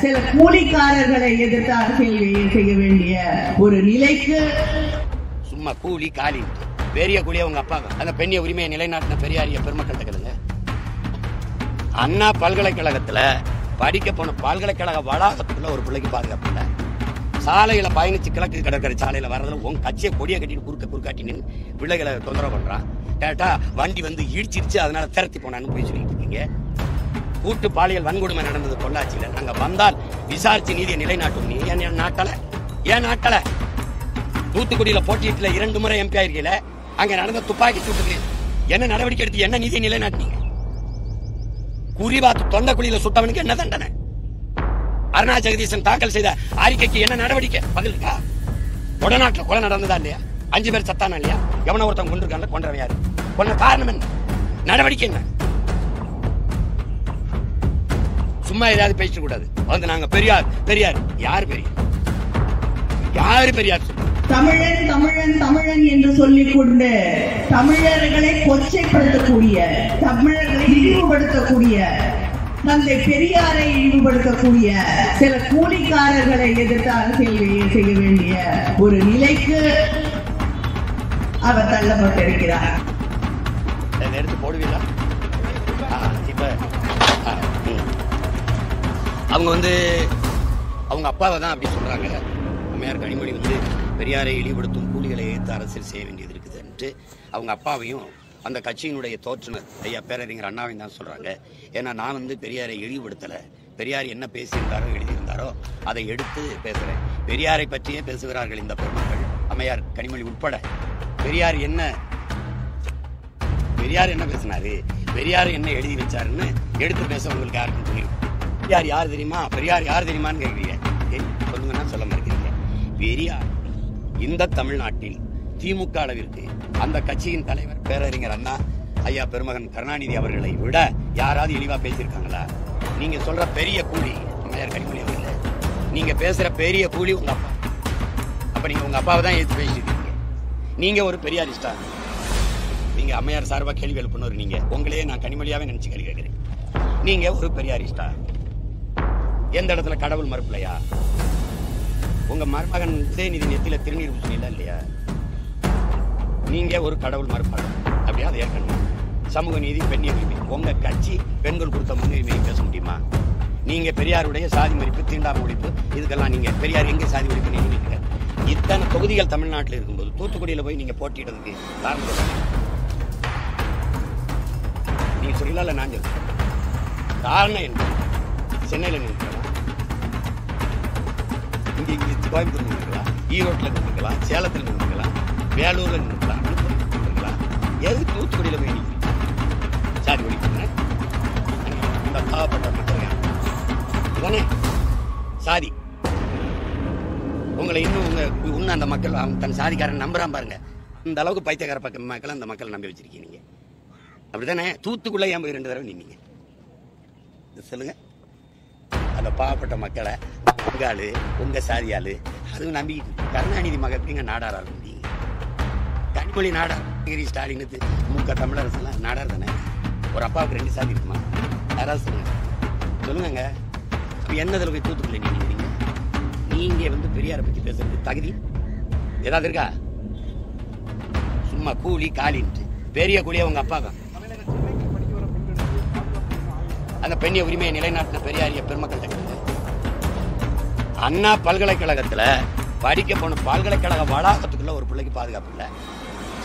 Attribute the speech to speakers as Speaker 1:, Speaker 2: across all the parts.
Speaker 1: சில கூலிக்காரர்களை எதிர்த்து அரசியல் செய்ய வேண்டிய ஒரு நிலைக்கு
Speaker 2: சும்மா கூலி காலி பெரிய கூலியா உங்க அப்பா அந்த பெண்ணிய உரிமையை நிலைநாட்டின பெரியாரிய பெருமக்கள் கேளுங்க. அண்ணா பல்கலைக்கழகத்துல படிக்க போன பல்கலைக்கழக வளாகத்துக்குள்ள ஒரு பிள்ளைக்கு பாதுகாப்பு இல்லை. சாலையில பயணிச்சு கிழக்கு கடற்கரை சாலையில வர்றதுல உங்க கட்சியை கொடியை கட்டிட்டு குறுக்காட்டி நின்று பிள்ளைகளை தொந்தரவு பண்றான். கேட்டா வண்டி வந்து இடிச்சிருச்சு அதனால திரட்டி போனான்னு போய் சொல்லிட்டு இருக்கீங்க. கூட்டு பாலியல் வன்கொடுமை நடந்தது பொள்ளாச்சியில. நாங்க வந்தால் விசாரிச்சு நீதியை நிலைநாட்டும். நீ ஏன் நாட்டல தூத்துக்குடியில போட்டியிட்டுல 2 முறை எம்பி ஆயிருக்கீல. அங்க நடந்த துப்பாக்கி சூட்டுக்கு என்ன நடவடிக்கை எடுத்து என்ன நீதியை நிலைநாட்டினீங்க? குறிபாத்து தொண்டக்குழியில சுட்டவனுக்கு என்ன தண்டனை? அருணா ஜெகதீசன் தாக்கல் செய்த அறிக்கைக்கு என்ன நடவடிக்கை? பதில் இருக்கா? கொடநாட்டில் கொலை நடந்ததா இல்லையா? 5 பேர் சத்தானா இல்லையா? எவன ஒருத்தன் கொண்டிருக்காங்க, கொன்றவன் யாரு? கொண்ட காரணம் என்ன? நடவடிக்கை என்ன? சும்மா ஏதாவது பேச கூடாது. வந்து நாங்க பெரியார் யாரு பெரியார்?
Speaker 1: தமிழன் என்று சொல்லிக் கொண்டு தமிழர்களை கொச்சைப்படுத்தக்கூடிய, தமிழர்களை இழிவுபடுத்தக்கூடிய, தந்தை பெரியாரை இழிவுபடுத்தக்கூடிய சில கூலிக்காரர்களை எதிர்த்து அரசியல் செய்ய வேண்டிய ஒரு நிலைக்கு அவர் தள்ளப்பட்டிருக்கிறார்.
Speaker 2: எடுத்து போடுவீங்களா? இப்ப அவங்க அவங்க அப்பாவை தான் அப்படி சொல்றாங்க. அம்மையார் கனிமொழி பெரியாரை இழிவுபடுத்தும் கூலிகளை எதிர்த்து அரசியல் செய்ய வேண்டியது இருக்குதுன்ட்டு அவங்க அப்பாவையும் அந்த கட்சியினுடைய தோற்றுனர் ஐயா பேரறிஞர் அண்ணாவையும் தான் சொல்றாங்க. ஏன்னா நான் பெரியாரை இழிவுபடுத்தலை. பெரியார் என்ன பேசியிருந்தாரோ எழுதியிருந்தாரோ அதை எடுத்து பேசுறேன். பெரியாரை பற்றியே பேசுகிறார்கள் இந்த பெருமக்கள், அம்மையார் கனிமொழி உட்பட. பெரியார் என்ன பேசினாரு, பெரியார் என்ன எழுதி வச்சாருன்னு எடுத்து பேச உங்களுக்கு யாருக்கும் தெரியும். பெரியார் யார் தெரியுமான்னு கேட்குறீங்க. சொல்லுங்கன்னா சொல்ல மாட்டேங்கிறீங்க. பெரியார் இந்த தமிழ்நாட்டில் திமுக அளவிற்கு அந்த கட்சியின் தலைவர் பேரறிஞர் அண்ணா ஐயா பெருமகன் கருணாநிதி அவர்களை விட யாராவது இழிவா பேசியிருக்காங்களா? நீங்க சொல்ற பெரிய கூலி அம்மையார் கனிமொழி அவர்களே, நீங்க பேசுற பெரிய கூலி உங்க அப்பா. அப்ப நீங்க உங்க அப்பாவை தான் ஏற்று பேசிருக்கீங்க. நீங்க ஒரு பெரியாரிஸ்டா? நீங்க அம்மையார் சார்பா கேள்வி எழுப்புனவர் நீங்க. உங்களையே நான் கனிமொழியாவே நினைச்சு கேள்வி கேட்கிறேன். நீங்க ஒரு பெரியாரிஸ்டா? எந்த இடத்துல கடவுள் மறுப்பில்லையா? உங்க மருமகன் உதயநிதி நெத்தில திருநீர் பூசணில இல்லையா? நீங்க ஒரு கடவுள் மறுப்பாளர் அப்படியா? அதை ஏற்கனவே சமூக நீதி, பெண்ணிய உரிமை, உங்க கட்சி பெண்கள் கொடுத்த முன்னுரிமையை பேச முடியுமா? நீங்க பெரியாருடைய சாதி மதிப்பு, தீண்டாமை ஒழிப்பு, இதுக்கெல்லாம் நீங்க பெரியார் எங்க சாதி ஒழிப்பு நினைக்கிறீங்க? இத்தனை தொகுதிகள் தமிழ்நாட்டில் இருக்கும்போது தூத்துக்குடியில போய் நீங்க போட்டியிடுறதுக்கு காரணம் நீங்க சொல்லல. நான் சொல்றேன் காரணம் என்ன? சென்னையில நின்றுக்கலாம், இங்க கோயம்புத்தூர் நின்றுக்கலாம், ஈரோட்டில் நின்றுக்கலாம், சேலத்தில் நின்றுக்கலாம், வேலூர்ல நின்றுக்கலாம், நின்றுக்கலாம். எது தூத்துக்குடியில போய் நிற்கிறீங்க? சாதி ஒழிப்புங்க. இந்த பாவப்பட்ட மக்கள் தானே சாதி. உங்களை இன்னும் அந்த மக்கள் தன் சாதிக்காரன் நம்புறான் பாருங்க. அந்த அளவுக்கு பைத்தியக்கார பக்கம் மக்கள் அந்த மக்கள் நம்பி வச்சிருக்கீங்க நீங்க. அப்படித்தானே? தூத்துக்குள்ள ஏன் போய் 2 தடவை நின்னீங்க சொல்லுங்க? அந்த பாவப்பட்ட மக்களை உங்க ஆளு, உங்க சாதியாளு, அதுவும் நம்பி கருணாநிதி மகப்பீங்க நாடாரால் முடியும். கனிமொழி நாடார், ஸ்டாலின், முக தமிழரசு எல்லாம் நாடார் தானே. ஒரு அப்பாவுக்கு 2 சாதி இருக்குமா? யாராவது சொல்லுங்க. என்னதில் போய் தூத்துக்குள்ள நினைக்கிறீங்க? நீங்க பெரியாரை பத்தி பேசுறது தகுதி ஏதாவது இருக்கா? சும்மா கூலி காலின்ட்டு பெரிய கூலியா உங்க அப்பா தான். அந்த பெண்ணிய உரிமையை நிலைநாட்டின பெரியாரிய பெருமக்கள் கேளுங்க. அண்ணா பல்கலைக்கழகத்துல படிக்க போன பல்கலைக்கழக வளாகத்துக்குள்ள ஒரு பிள்ளைக்கு பாதுகாப்பு இல்லை.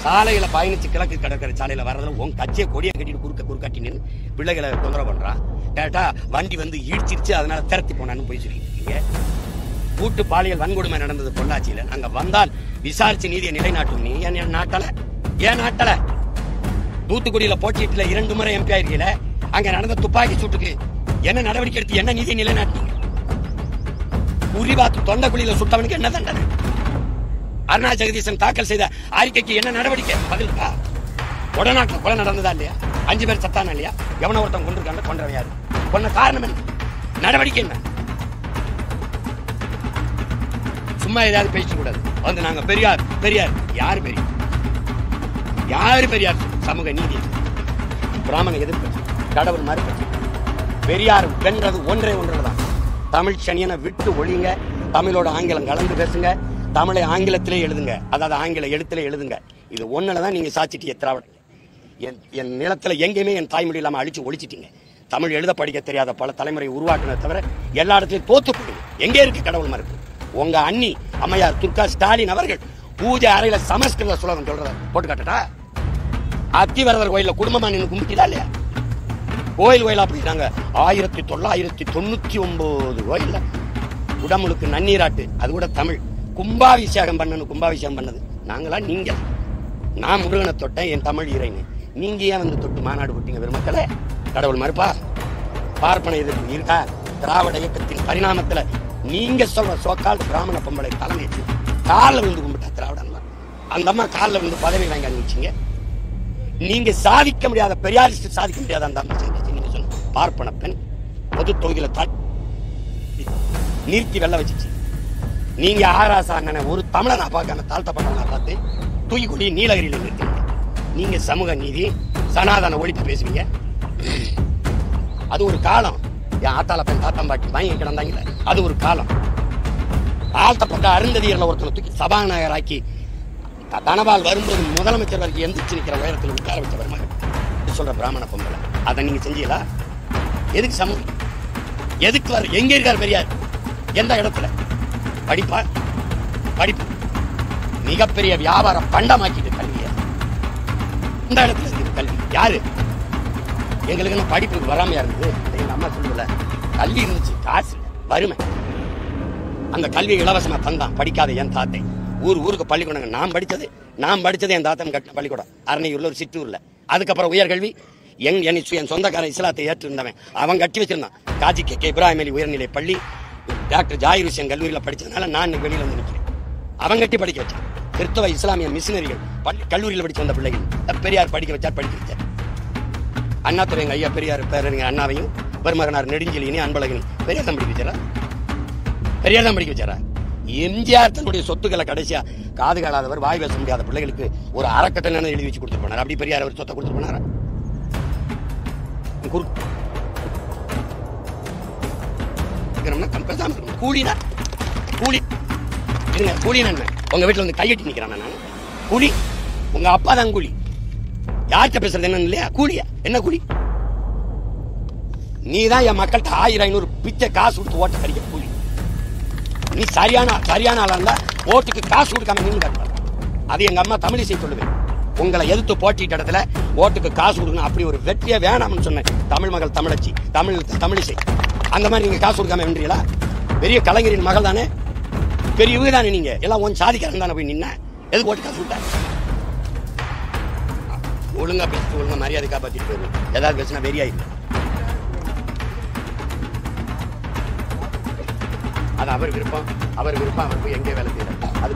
Speaker 2: சாலையில பயணிச்சு கிழக்கு கடற்கரை சாலையில வர்றதுல உங்க கட்சியை கொடியை கட்டிட்டு குறுக்காட்டி நின்று பிள்ளைகளை தொந்தரவு பண்றான். கேட்டா வண்டி வந்து இடிச்சிருச்சு அதனால திரட்டி போனான்னு போய் சொல்லிட்டு இருக்கீங்க. கூட்டு பாலியல் வன்கொடுமை நடந்தது பொள்ளாச்சியில. நாங்க வந்தால் விசாரிச்சு நீதியை நிலைநாட்டும். நீ ஏன் நாட்டல தூத்துக்குடியில போட்டியிட்டுல 2 முறை எம்பி ஆயிருக்கீல. அங்க நடந்த துப்பாக்கி சூட்டுக்கு என்ன நடவடிக்கை எடுத்து என்ன நீதியை நிலைநாட்டினீங்க? குறிபாத்து தொண்டக்குழியில சுட்டவனுக்கு என்ன தண்டனை? அருணா ஜெகதீசன் தாக்கல் செய்த அறிக்கைக்கு என்ன நடவடிக்கை? பதில் இருக்கா? கொடநாட்டில் கொலை நடந்ததா இல்லையா? 5 பேர் சத்தானா இல்லையா? எவன ஒருத்தன் கொண்டிருக்காங்க, கொன்றவன் யாரு? கொண்ட காரணம் என்ன? நடவடிக்கை என்ன? சும்மா ஏதாவது பேச கூடாது. வந்து நாங்க பெரியார் யாரு பெரியார்? சமூக நீதி, பிராமண எதிர்ப்பு, கடவுள் மறுப்பு. பெரியார் வென்றது ஒன்றே தான். தமிழ் சனியனை விட்டு ஒழிங்க. தமிழோட ஆங்கிலம் கலந்து பேசுங்க. தமிழை ஆங்கிலத்திலே எழுதுங்க, அதாவது ஆங்கில எழுத்திலே எழுதுங்க. இது ஒண்ணுலதான் நீங்க சாச்சிட்டீங்க திராவிட. என் நிலத்துல எங்கேயுமே என் தாய்மொழி இல்லாம அழிச்சு ஒழிச்சிட்டீங்க. தமிழ் எழுத படிக்க தெரியாத பல தலைமுறை உருவாக்குனதை தவிர எல்லா இடத்துலையும் தோத்து போடுங்க. எங்கே இருக்கு கடவுள் மறுப்பு? உங்க அண்ணி அம்மையார் துர்கா ஸ்டாலின் அவர்கள் பூஜை அறையில சமஸ்கிருத சுலகம் சொல்றத போட்டு காட்டட்டா? அத்திவரதர் கோயில குடும்பமா நின்று கும்பிட்டுதா இல்லையா? கோயிலா போயிட்டாங்க. 1999 கோயில்ல உடம்புக்கு நன்னீராட்டு, அது கூட தமிழ். கும்பாபிஷேகம் பண்ணது நாங்களா? நீங்க? நான் முருகனை தொட்டேன், என் தமிழ் இறைன்னு. நீங்க ஏன் வந்து தொட்டு மாநாடு போட்டீங்க? பெருமக்களே, கடவுள் மறுப்பா? பார்ப்பன எதிர்ப்பு இருக்கா? திராவிட இயக்கத்தின் பரிணாமத்துல நீங்க சொல்ற சோக்கால் பிராமண பொம்பளை தலைமை காலில் விழுந்து கும்பிட்டா திராவிடம்லாம். அந்த அம்மா காலில் விழுந்து பதவி வாங்கி அனுப்பிச்சிங்க. நீங்க சாதிக்க முடியாத பெரியாரிஸ்ட் சாதிக்க முடியாத அந்த அம்மா நீங்க சொன்ன பார்ப்பன பெண் பொது தொகுதியில நிறுத்தி வெள்ள வச்சிச்சு. நீங்க ஆராசா அண்ணனை ஒரு தமிழனா பார்க்காம தாழ்த்தப்பட்டவனா பார்த்து தூக்கிக்கொள்ளி நீலகிரியில நிறுத்திங்க. நீங்க சமூக நீதி சனாதன ஒழிப்பு பேசுவீங்க. அது ஒரு காலம். என் ஆத்தால பெண் தாத்தம்பாட்டி வாங்கி கிடந்தாங்கல்ல, அது ஒரு காலம். தாழ்த்தப்பட்ட அருந்ததியர்ல ஒருத்தனை தூக்கி சபாநாயகராக்கி தனபால் வரும்போது முதலமைச்சர் வரைக்கும் எந்திரிச்சு நிற்கிற உயரத்தில் உட்கார வச்ச வருமாறு சொல்ற பிராமண பொம்பளை. அதை நீங்க செஞ்சீங்களா? எதுக்கு சமூகம்? எதுக்கு வர? எங்க இருக்கார் பெரியார்? எந்த இடத்துல? படிப்பு மிகப்பெரிய வியாபார பண்டமாக்கிட்டு கல்விய. இந்த இடத்துல இருக்கு கல்வி. யாரு? எங்களுக்கு படிப்புக்கு வராமையா இருந்தது. எங்க அம்மா சொல்லல, கல்வி இருந்துச்சு, காசு வறுமை. அந்த கல்வியை இலவசமா தந்தான் படிக்காத என் தாத்தை. ஊருக்கு பள்ளிக்கூடம் நான் படிச்சது என் தாத்தன் கட்டின பள்ளிக்கூடம் அரணையூர்ல ஒரு சிற்றூர்ல. அதுக்கப்புறம் உயர்கல்வி என் சொந்தக்காரன் இஸ்லாத்தை ஏற்று இருந்தவன் அவன் கட்டி வச்சிருந்தான். காஜி கே இப்ராஹிம் அலி உயர்நிலை பள்ளி, டாக்டர் ஜாயிர் ஹுசேன் கல்லூரியில் படிச்சதுனால நான் வெளியில வந்து நிற்கிறேன். அவன் கட்டி படிக்க வச்சான். கிறிஸ்தவ இஸ்லாமிய மிஷினரிகள் கல்லூரியில் படிச்சு வந்த பிள்ளைகள் பெரியார் படிக்க வச்சார். அண்ணாதுரை எங்க ஐயா பெரியார் பேரறிஞர் அண்ணாவையும் பெருமகனார் நெடுஞ்செழியனையும் அன்பழகனையும் பெரியார் தான் படிக்க வச்சாரா? எம்ஜிஆர் தன்னுடைய சொத்துக்களை கடைசியா காது காலாதவர் வாய் பேச முடியாத பிள்ளைகளுக்கு ஒரு அறக்கட்டளை எழுதி வச்சு கொடுத்துட்டு போனார். அப்படி பெரியார் அவர் சொத்தை கொடுத்துட்டு போனாரா? கூலினா உங்க வீட்டுல வந்து கையெட்டி நிக்கிறான். நான் கூலி? உங்க அப்பா தான் கூலி. யார்கிட்ட பேசுறது என்ன இல்லையா? கூலியா? என்ன கூலி? நீ தான் என் மக்கள்கிட்ட 1000-500 பிச்சை காசு கொடுத்து ஓட்ட கடிக்க கூலி. நீ சரியான ஆளா இருந்தா ஓட்டுக்கு காசு கொடுக்காம நின்று காட்டுற. அது எங்க அம்மா தமிழிசை சொல்லுவேன். உங்களை எதிர்த்து போட்டிட்ட இடத்துல ஓட்டுக்கு காசு கொடுக்கணும். அப்படி ஒரு வெற்றியே வேணாம்னு சொன்னேன். தமிழ் மகள் தமிழச்சி தமிழிசை அந்த மாதிரி நீங்க காசு கொடுக்காம வென்றீங்களா? பெரிய கலைஞரின் மகள் தானே, பெரிய இவங்க தானே. நீங்க எல்லாம் ஒன் சாதிக்காரன் தானே போய் நின்ன. எதுக்கு ஓட்டு காசு கொடுத்தா? ஒழுங்கா பேசிட்டு ஒழுங்கா மரியாதை காப்பாத்திட்டு போயிடும். ஏதாவது பேசினா வெறியாயிடும். அது அவர் விருப்பம். அவர் போய் எங்கே வேலை செய்யறாரு அது